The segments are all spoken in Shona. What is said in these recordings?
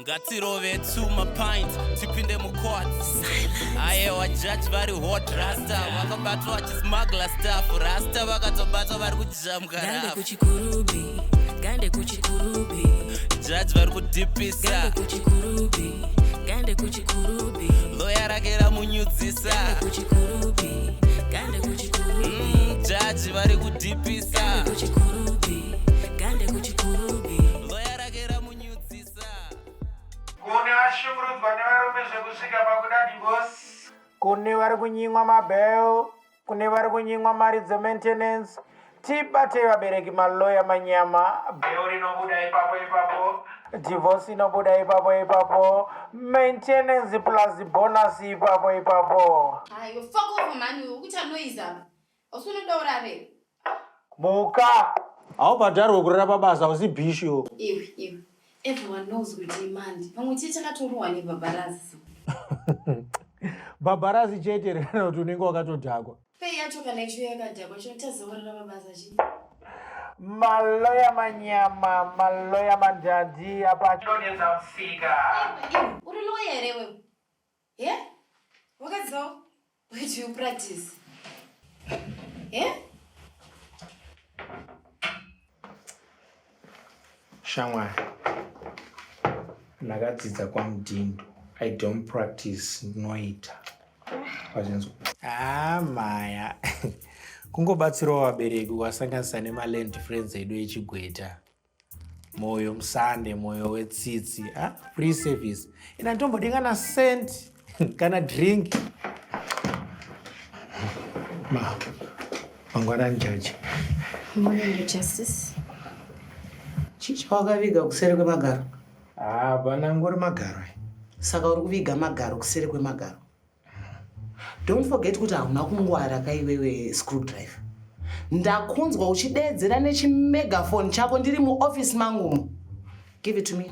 ngatirove tsuma pint tipinde mucourt aiwa judge vari hot rasta vakabatwa vachismugla stuff rasta vakatobatwa vari kujamka Gande kuchikurubi judge vari kudhipisa Gande kuchikurubi loya rake ramunyudzisa Gande kuchikurubi judge vari kudhipisa Gande kuchikurubi loya rake ramunyudzisa kune vashungurudzwa nevarume zvekusvika pakuda divorce, kune vari kunyimwa mabhel, kune vari kunyimwa mari dzemaintenance. Tibatei vabereki maloya manyama, bheu rinobuda ipapo, divorce inobuda ipapo, maintenance plus bonus ipapo. Hayi, fuck off mani, ukuthi anoyiza. Usuna udorare. Muka, awubhadari kurira pabasa usibhisho. Iwe. Everyone knows ukuthi imandi. Vamuthetha katorwa nebabarazi. Babarazi chete rekana kuti unenge wakatodhakwa. Pei yacho kana icho yakadhakwa chotazaurira mabasa chi. Maloya manyama, maloya mandandi apa. inonetsa kusika. Iwe, uri lawyer here wewe. Yeah? Wakadziwa? Where do you practice? Yeah? Shamwari, ndakadzidza kwaMudindo. I don't practice noita. Maya. Kungobatsirawo vabereki wasanganisa nemaland friends edu echigweta. Moyo musande, moyo wetsitsi. Free service. Ina ntombodingana cent kana drink. Mangwanani jaji. Morning, Your Justice. Chichi wakaviga kuseri kwemagaro? Hapana ngori magaro. Saka uri kuviga magaro kuseri kwemagaro. Don't forget kuti hauna kungwara kaiwewe screwdriver. Ndakunzwa uchidedzera nechimegaphone chako ndiri muoffice mangu. Give it to me.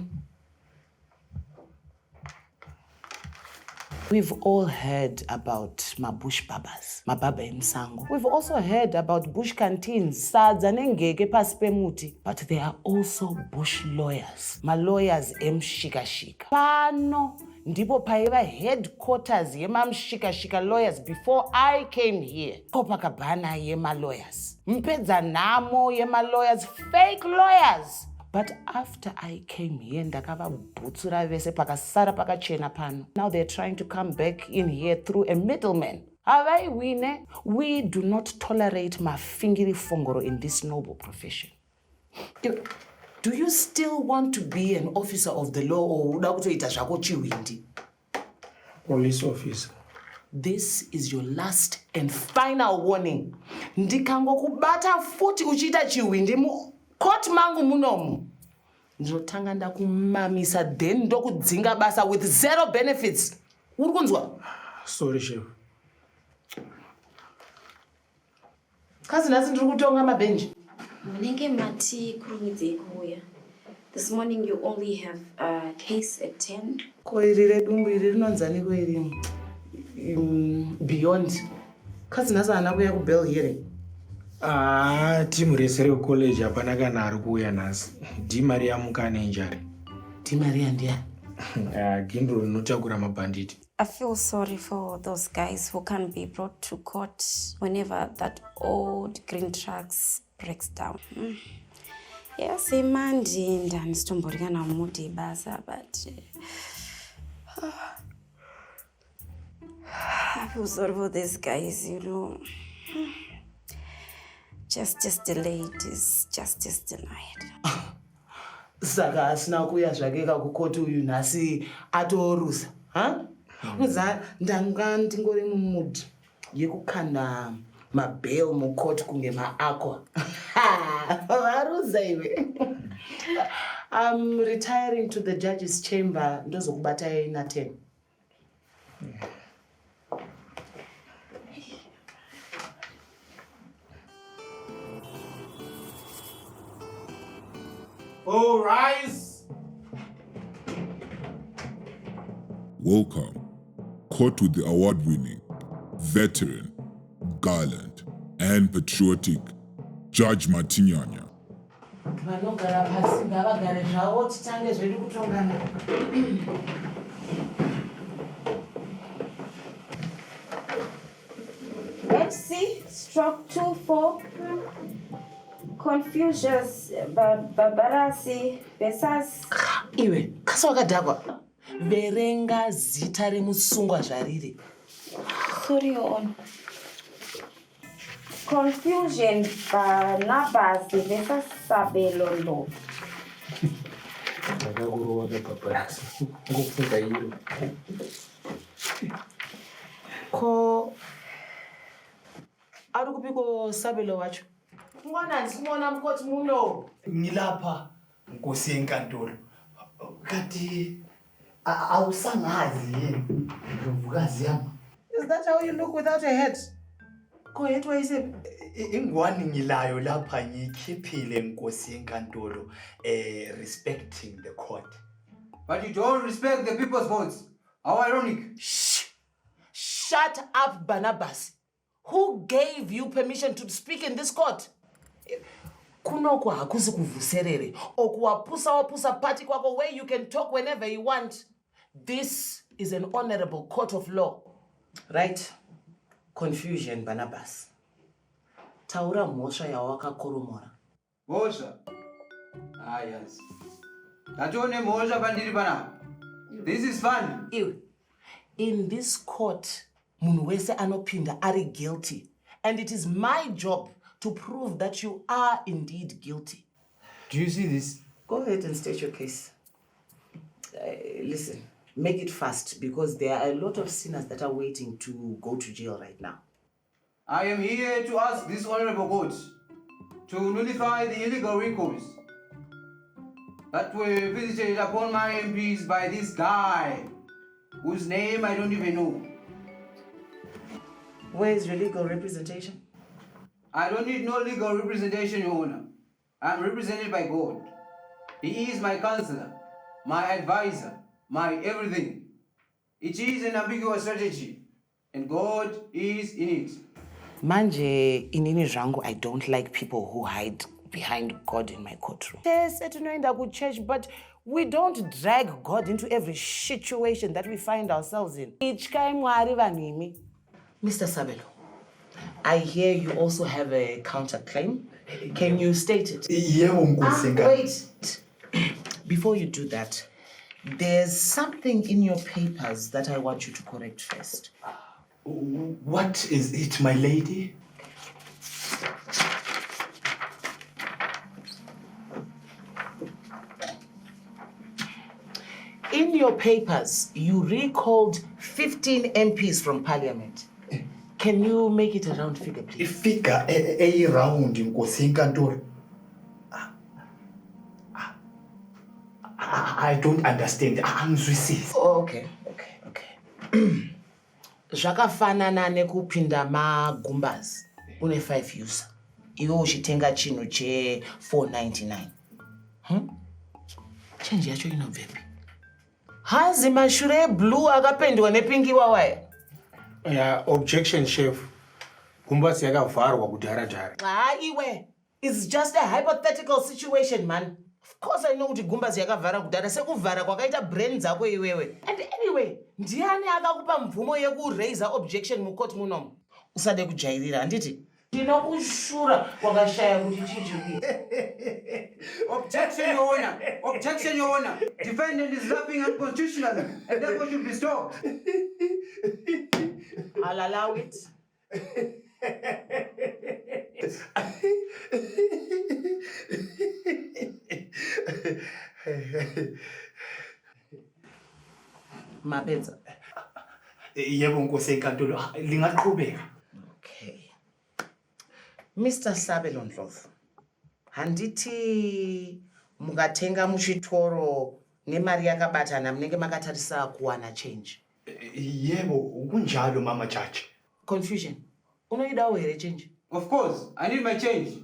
We've all heard about mabush babas, mababa emsango. We've also heard about bush canteens, sadza nengeke pasi pemuti. But there are also bush lawyers, lawyers emshikashika. Pano ndipo paiva headquarters yemamshikashika lawyers before I came here. Copacabana lawyers. Mpedza namo lawyers, fake lawyers. But after I came here, ndakava butsura vese pakasara pakachena pano. Now they're trying to come back in here through a middleman. Avaiwine, we do not tolerate mafingiri fongoro in this noble profession. Do you still want to be an officer of the law or uda kutoita zvako chiwindi? Police officer. This is your last and final warning. Ndikangokubata futi uchiita chiwindi mu court mangu munomu. Ndinotanga ndakumamisa then ndokudzinga basa with zero benefits. Uri kunzwa? Sorry, chef. Kazi nasi ndiri kutonga mabenji. Munenge mati kurumidze kuuya. This morning you only have a case at 10. Koirire dumbu iri rinonzani koiri beyond. Kazi nasi hana kuya kubell hearing. Timu rese recollege hapana kana ari kuuya nhasi. Maria mukane njari. Maria ndiani? Gindro rinotakura mabhanditi. I feel sorry for those guys who can't be brought to court whenever that old green trucks breaks down. Yes, mandi ndanistombodya namudi basa, but I feel sorry for these guys, you know. Justice delayed is justice denied. Saka asina kuya zvake kakukoti uyu nhasi atorusa. Uza ndanga ndingori mumudi yekukanda mabail mukoti kunge maakwa. Varuza iwe. I'm retiring to the judge's chamber. Ndozokubata ina 10. All rise. Welcome, caught with the award-winning, veteran, gallant, and patriotic Judge Martinyanya. vanogara pasi ngavagare zvavo titange zvedu kutongana. FC/24 Confucius Barbarasi Besas. Iwe kasa wakadhakwa verenga zita remusungwa zvariri. Sorry, Your Honor. Confusion Barnabas versus Sabelolo. ndakakuroda paparasi ngofunga iro Ko ari kupiko Sabelo wacho? Mwana ndisimuona mukoti muno. Ngilapha Nkosi yenkantolo. Kati awusangazi yini ndlovukazi yami? Is that how you look without a head? Ko yethu wayise Ingwani ngilayo lapha ngikhiphile Nkosi yenkantolo respecting the court. But you don't respect the people's votes. How ironic. Shut up, Barnabas. Who gave you permission to speak in this court? Kunoko hakusi kuvuserere okuwapusa wapusa party kwako where you can talk whenever you want. This is an honorable court of law. Right? Confusion, Barnabas. Taura mosha ya wakakoromora. Mosha? Ah, yes. Natone mosha pandiri pana. This is fun. In this court, munhu wese anopinda ari guilty. And it is my job to prove that you are indeed guilty. Do you see this? Go ahead and state your case. Listen, make it fast because there are a lot of sinners that are waiting to go to jail right now. I am here to ask this honorable court to nullify the illegal recalls that were visited upon my MPs by this guy, whose name I don't even know. Where is your legal representation? I don't need no legal representation, Your Honor. I'm represented by God. He is my counselor, my advisor, my everything. It is an ambiguous strategy, and God is in it. Manje, inini zvangu, I don't like people who hide behind God in my courtroom. Yes, etinoenda ku church, but we don't drag God into every situation that we find ourselves in. Mr. Sabelo, I hear you also have a counterclaim. Can you state it? Wait. Before you do that, there's something in your papers that I want you to correct first. What is it, my lady? In your papers, you recalled 15 MPs from Parliament. Can you make it a round figure, please? Figure a round Nkosi yenkantolo. I don't understand. Angizwisisi. Okay. Zvakafanana nekupinda magumbazi une 5 user. Iwe uchitenga chinhu che 499. Change yacho inobvepi? Hazi mashure blue akapendwa nepingi wawaya. Objection, chef. Gumbazi yakavharwa kudhara-dhara. Iwe, it's just a hypothetical situation, man. Of course I know kuti gumbazi yakavhara kudhara sekuvhara kwakaita brain dzako iwewe. And anyway, ndiani akakupa mvumo yekuraise objection mukoti munomu? Usade kujairira, handiti? Ndinokushura kwakashaya kuti chijuki. Objection, Your Honor. Objection, Your Honor. Defendant is laughing unconstitutionally, and therefore should be stopped. I'll allow it. Mapedza. Yebo Nkosi yenkantolo, lingaqhubeka. Okay. Mr. Sabelo Ndlovu, handiti mukatenga muchitoro nemari yakabatana munenge makatarisa kuwana change? Yebo, kunjalo mama judge. Confusion. Unoidawo here change? Of course, I need my change.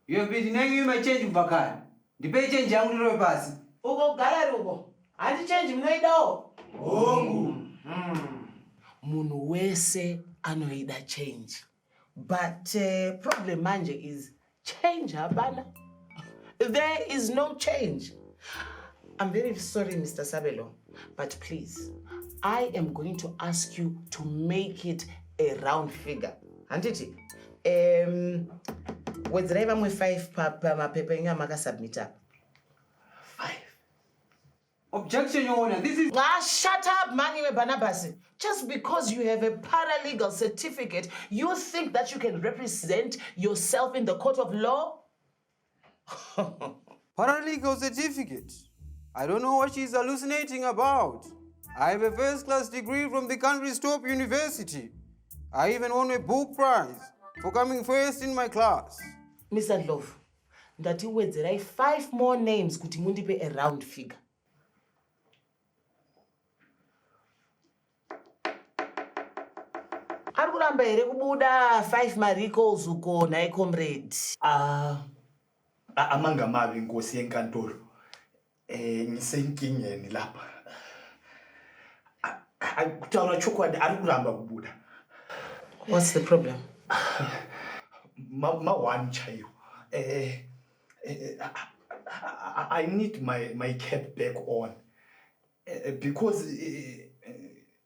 You have been denying me my change, Mbakani. Ndipe change yangu ndiro pasi. Uko gala ruko. Handi change munoidawo? Hongu. Munhu wese anoida change. But problem manje is change hapana. There is no change. I'm very sorry, Mr. Sabelo, but please, I am going to ask you to make it a round figure. Anditi, with driver with 5 paper in your submit up. 5. Objection, Your Honor. This is... Shut up, Mani Banabasi. Just because you have a paralegal certificate, you think that you can represent yourself in the court of law? Paralegal certificate. I don't know what she's hallucinating about. I have a first-class degree from the country's top university. I even won a book prize for coming first in my class. Mr. Love, that you would write 5 more names kuti mundipe a round figure. Arikuramba here kubuda 5 maricos uko nae comrade. Amanga mabi nkosi yenkantolo. Ngisenkingeni lapha. Kutawula chokwadi arikuramba kubuda. What's the problem? Ma one chayo. I need my cap back on. Because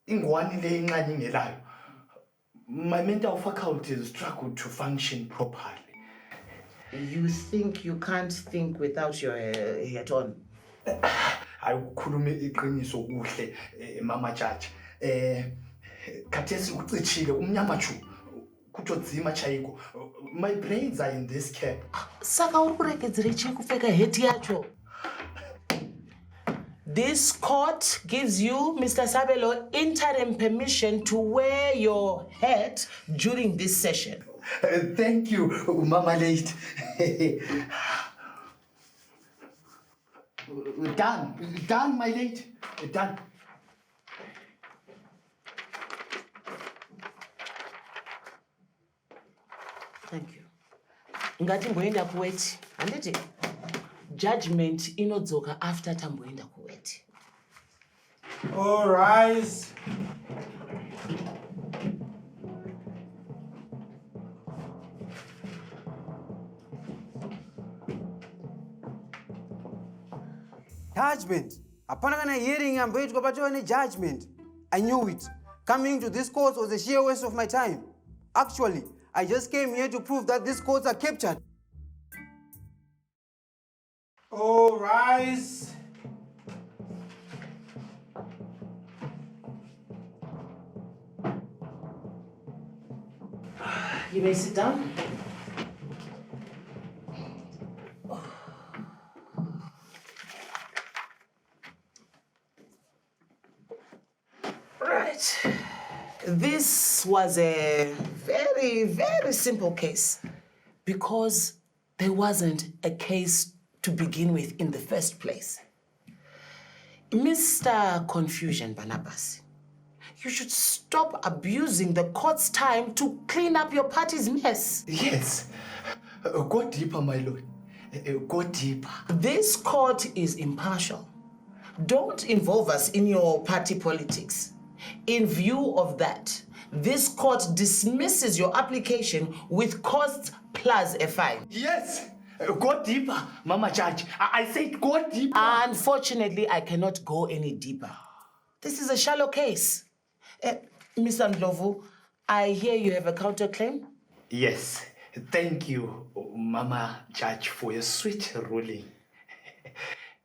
ingwani le incane ngelayo. My mental faculties struggle to function properly. You think you can't think without your hat on? Ayukhuluma iqiniso kuhle mama judge. Khathesi ucicile umnyama chu. Kutodzima chaiko. My brains are in this cap. Saka uri kurekedzera chekupfeka heti yacho. This court gives you, Mr. Sabelo, interim permission to wear your hat during this session. Thank you, Mama Late. Done, my late. Done. Thank you. Ngati mboenda kuweti, anditi? Judgment inodzoka after tamboenda kuweti. All rise. Judgment. Upon a hearing, I'm going to go back to any judgment. I knew it. Coming to this court was a sheer waste of my time. Actually, I just came here to prove that these courts are captured. All rise. You may sit down. Right. This was a very, very simple case because there wasn't a case to begin with in the first place. Mr. Confusion Barnabas, you should stop abusing the court's time to clean up your party's mess. Yes. Go deeper, my lord. Go deeper. This court is impartial. Don't involve us in your party politics. In view of that, this court dismisses your application with costs plus a fine. Yes. Go deeper, Mama Judge. I said go deeper. Unfortunately, I cannot go any deeper. This is a shallow case. Mr. Ndlovu, I hear you have a counterclaim? Yes. Thank you, Mama Judge, for your sweet ruling.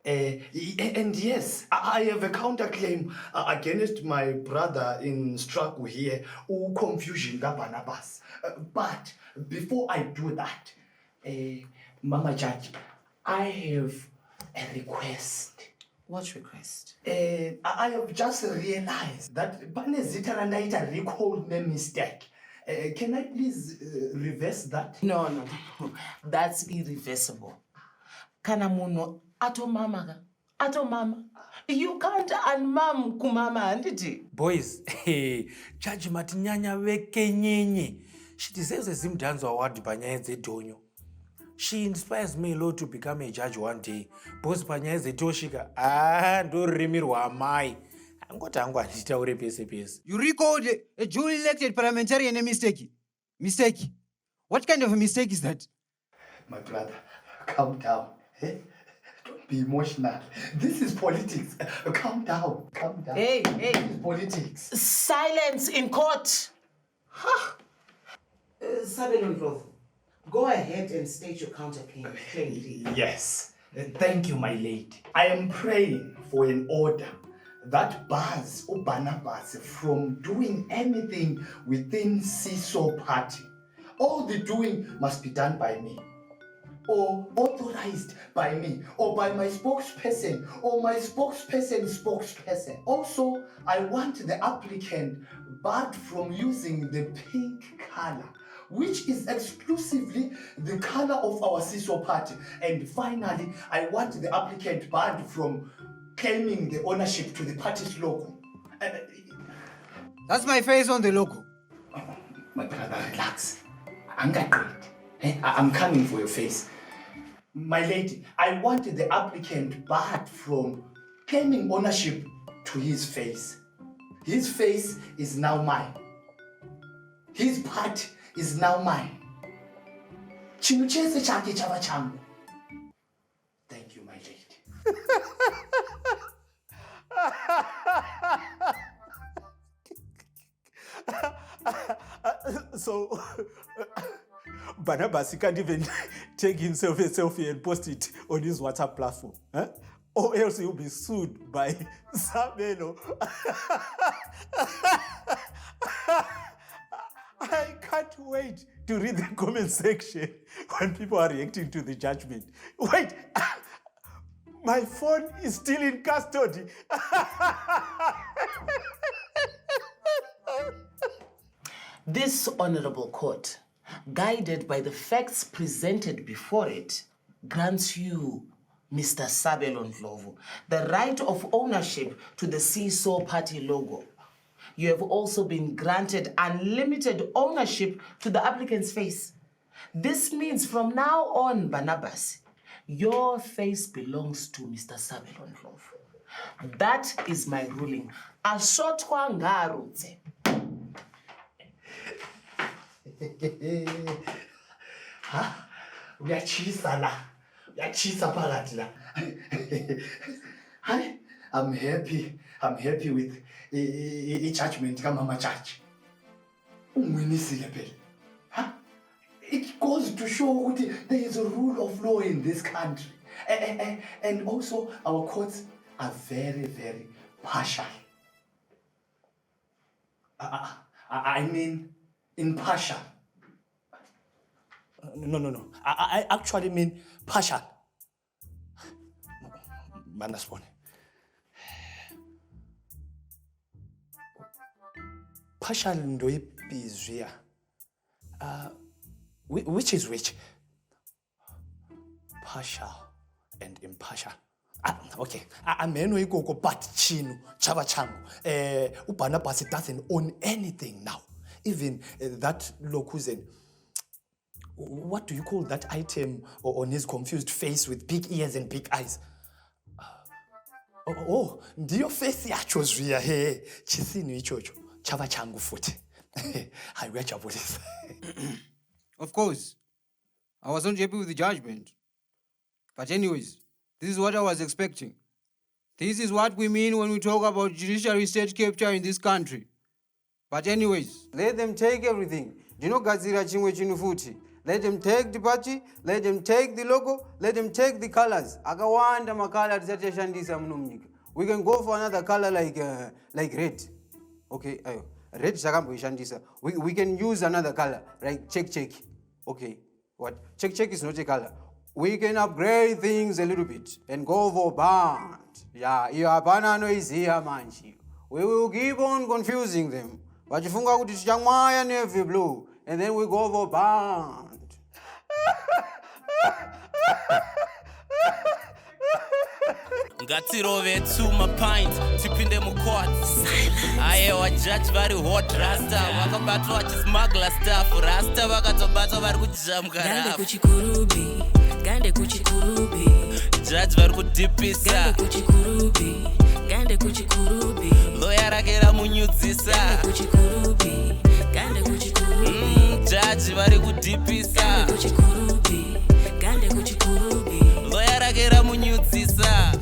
And yes, I have a counterclaim against my brother in struggle here, Confusion Barnabas. But before I do that, Mama Judge, I have a request. What request? I have just realized that Banezita and I recalled my mistake. Can I please reverse that? No. That's irreversible. Kanamuno ato mama. You can't unmam kumama, anditi? Boys, Judge Matinyanya weke nyenye. She deserves a Zimdanzo award panyaya zedonyo. She inspires me a lot to become a judge one day. Boss panyaya zetoshika. Ndo rimirwa amai. Angota angwa nditaure pese. You recalled a duly-elected parliamentarian a mistake. Mistake? What kind of a mistake is that? My brother, calm down. Don't be emotional. This is politics. Calm down. Calm down. Hey. This is politics. Silence in court. Sabelo Ndlovu, go ahead and state your counterclaim. Yes. Thank you, my lady. I am praying for an order that bars Barnabas from doing anything within CISO party. All the doing must be done by me, or authorized by me, or by my spokesperson, or my spokesperson's spokesperson. Also, I want the applicant barred from using the pink color, which is exclusively the color of our CISO party. And finally, I want the applicant barred from claiming the ownership to the party's logo. That's my face on the logo. My brother, relax. I'm coming for your face. My lady, I want the applicant barred from claiming ownership to his face. His face is now mine. His part is now mine. Chinhu chese chake chava changu. Thank you, my lady. So, Barnabas can't even take himself a selfie and post it on his WhatsApp platform. Huh? Or else he'll be sued by Sabelo. I can't wait to read the comment section when people are reacting to the judgment. Wait, my phone is still in custody. This honorable court, guided by the facts presented before it, grants you, Mr. Sabelo Ndlovu, the right of ownership to the CISO party logo. You have also been granted unlimited ownership to the applicant's face. This means from now on, Barnabas, your face belongs to Mr. Sabelo Ndlovu. That is my ruling. Ashotwa ngarutse. Uyachisa la. Uyachisa phakathi la. Hi, I'm happy with the judgment kamama judge. Unginisile phela. Huh? It goes to show that there is a rule of law in this country. And also our courts are very, very partial. I mean impartial. No. I actually mean partial. Manasbone. Partial ndoyibizwe. Which is which? Partial and impartial. Okay. Ameno ikoko but chinu chava changu. Barnabas doesn't own anything now. Even that lokuzen. What do you call that item on his confused face with big ears and big eyes? Ndiyo face yacho zviya he chisini ichocho chava changu futhi. Hayi uyajabulisa. Of course, I wasn't happy with the judgment. But anyways, this is what I was expecting. This is what we mean when we talk about judiciary state capture in this country. But anyways, let them take everything. Ndinogadzira chimwe chinhu futi. Let them take the party, let them take the logo, let them take the colors. Akawanda makala tisateshandisa muno munyika. We can go for another color like red. Okay, ayo. Red sakamboishandisa. We can use another color like check. Okay, what? Check is not a color. We can upgrade things a little bit and go for band. Yeah, iyapana noizia manchi. We will keep on confusing them. Vachifunga kuti tichamwaya navy blue and then we go for band. ngatirove tuma pint tipinde mucourt aye wajudge vari hot rasta vakabatwa vachismugler stuff rasta vakatobatwa vari kujamka Gande kuchikurubi judge vari kudhipisa Gande kuchikurubi lawyer rake ramunyudzisa Gande kuchikurubi judge vari kudhipisa Gande kuchikurubi lawyer rake ramunyudzisa